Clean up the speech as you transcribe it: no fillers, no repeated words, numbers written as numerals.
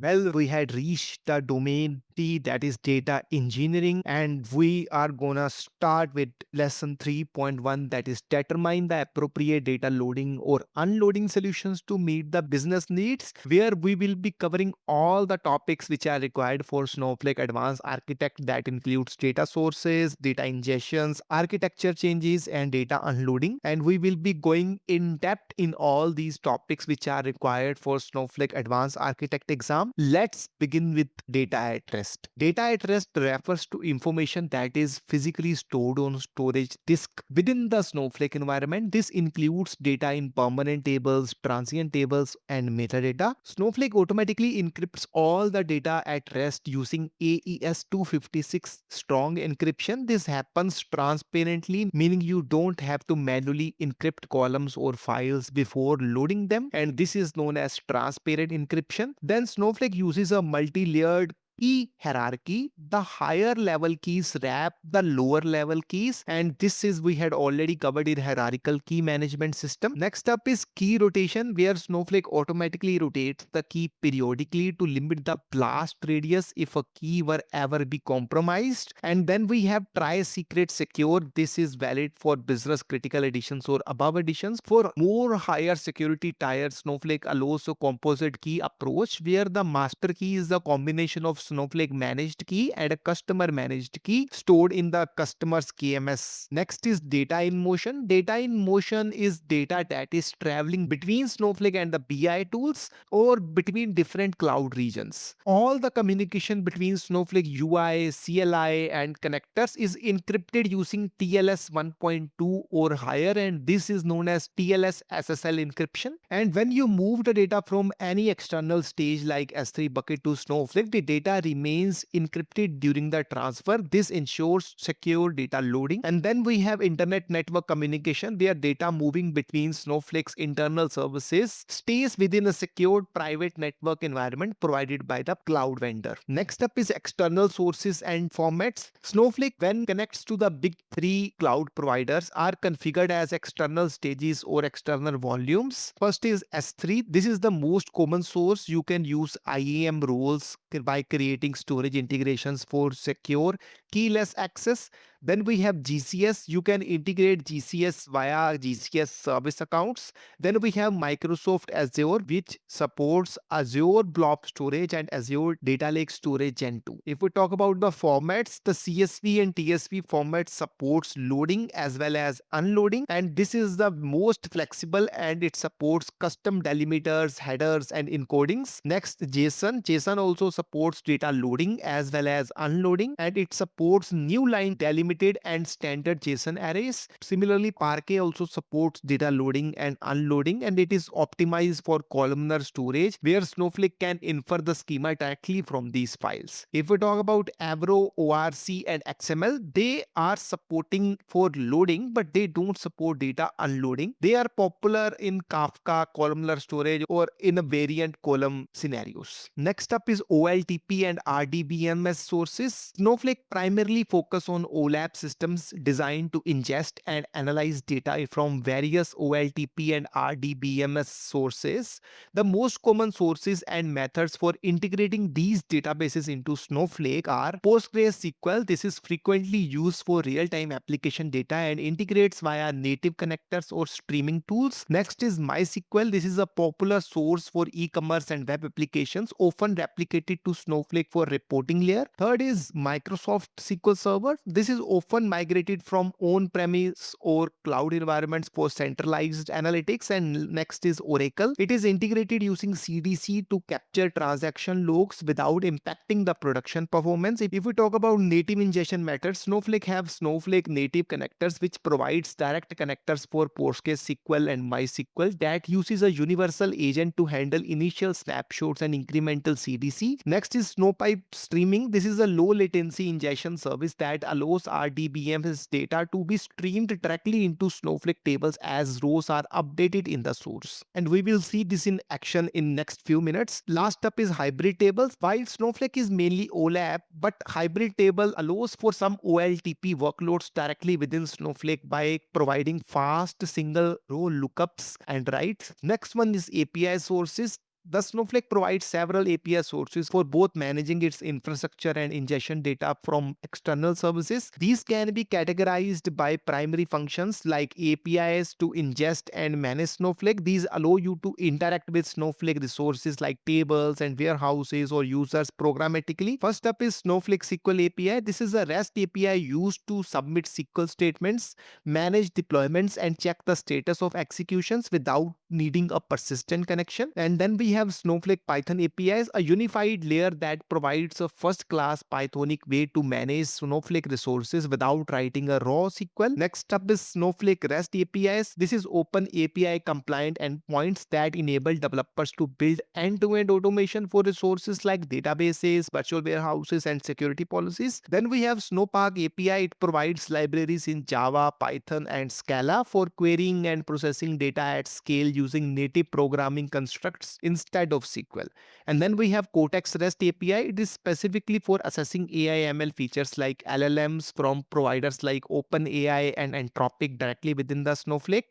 Well, we had reached the domain T, that is data engineering, and we are gonna start with lesson 3.1, that is determine the appropriate data loading or unloading solutions to meet the business needs, where we will be covering all the topics which are required for Snowflake Advanced Architect. That includes data sources, data ingestions, architecture changes, and data unloading. And we will be going in depth in all these topics which are required for Snowflake Advanced Architect exam. Let's begin with data at rest. Data at rest refers to information that is physically stored on storage disk within the Snowflake environment. This includes data in permanent tables, transient tables, and metadata. Snowflake automatically encrypts all the data at rest using AES 256 strong encryption. This happens transparently, meaning you don't have to manually encrypt columns or files before loading them, and this is known as transparent encryption. Then Snowflake uses a multi-layered key hierarchy. The higher level keys wrap the lower level keys, and this is we had already covered in hierarchical key management system. Next up is key rotation, where Snowflake automatically rotates the key periodically to limit the blast radius if a key were ever be compromised. And then we have try secret secure. This is valid for business critical editions or above editions. For more higher security tiers, Snowflake allows a composite key approach, where the master key is the combination of Snowflake managed key and a customer managed key stored in the customer's KMS. Next is data in motion. Data in motion is data that is traveling between Snowflake and the BI tools or between different cloud regions. All the communication between Snowflake UI, CLI, and connectors is encrypted using TLS 1.2 or higher, and this is known as TLS SSL encryption. And when you move the data from any external stage like S3 bucket to Snowflake, the data remains encrypted during the transfer. This ensures secure data loading. And then we have internet network communication, where data moving between Snowflake's internal services stays within a secured private network environment provided by the cloud vendor. Next up is external sources and formats. Snowflake, when connects to the big three cloud providers, are configured as external stages or external volumes. First is S3. This is the most common source. You can use IAM roles by creating storage integrations for secure keyless access. Then we have GCS. You can integrate GCS via GCS service accounts. Then we have Microsoft Azure, which supports Azure Blob Storage and Azure Data Lake Storage Gen 2. If we talk about the formats, the CSV and TSV format supports loading as well as unloading, and this is the most flexible, and it supports custom delimiters, headers, and encodings. Next, JSON. JSON also supports data loading as well as unloading, and it supports new line delimited and standard JSON arrays. Similarly, Parquet also supports data loading and unloading, and it is optimized for columnar storage, where Snowflake can infer the schema directly from these files. If we talk about Avro, ORC, and XML, they are supporting for loading, but they don't support data unloading. They are popular in Kafka, columnar storage, or in a variant column scenarios. Next up is OLTP and RDBMS sources. Snowflake primarily focus on OLAP systems designed to ingest and analyze data from various OLTP and RDBMS sources. The most common sources and methods for integrating these databases into Snowflake are PostgreSQL. This is frequently used for real-time application data and integrates via native connectors or streaming tools. Next is MySQL. This is a popular source for e-commerce and web applications, often replicated to Snowflake for reporting layer. Third is Microsoft SQL Server. This is often migrated from on-premise or cloud environments for centralized analytics. And next is Oracle. It is integrated using CDC to capture transaction logs without impacting the production performance. If we talk about native ingestion methods, Snowflake have Snowflake native connectors, which provides direct connectors for PostgreSQL and MySQL that uses a universal agent to handle initial snapshots and incremental CDC. Next is Snowpipe streaming. This is a low latency ingestion service that allows RDBMS data to be streamed directly into Snowflake tables as rows are updated in the source. And we will see this in action in next few minutes. Last up is hybrid tables. While Snowflake is mainly OLAP, but hybrid table allows for some OLTP workloads directly within Snowflake by providing fast single row lookups and writes. Next one is API sources. The Snowflake provides several API sources for both managing its infrastructure and ingestion data from external services. These can be categorized by primary functions like APIs to ingest and manage Snowflake. These allow you to interact with Snowflake resources like tables and warehouses or users programmatically. First up is Snowflake SQL API. This is a REST API used to submit SQL statements, manage deployments, and check the status of executions without needing a persistent connection. And then we have Snowflake Python APIs, a unified layer that provides a first-class Pythonic way to manage Snowflake resources without writing a raw SQL. Next up is Snowflake REST APIs. This is open API compliant endpoints that enable developers to build end-to-end automation for resources like databases, virtual warehouses, and security policies. Then we have Snowpark API. It provides libraries in Java, Python, and Scala for querying and processing data at scale using native programming constructs instead of SQL. And then we have Cortex REST API. It is specifically for assessing AI ML features like LLMs from providers like OpenAI and Anthropic directly within the Snowflake.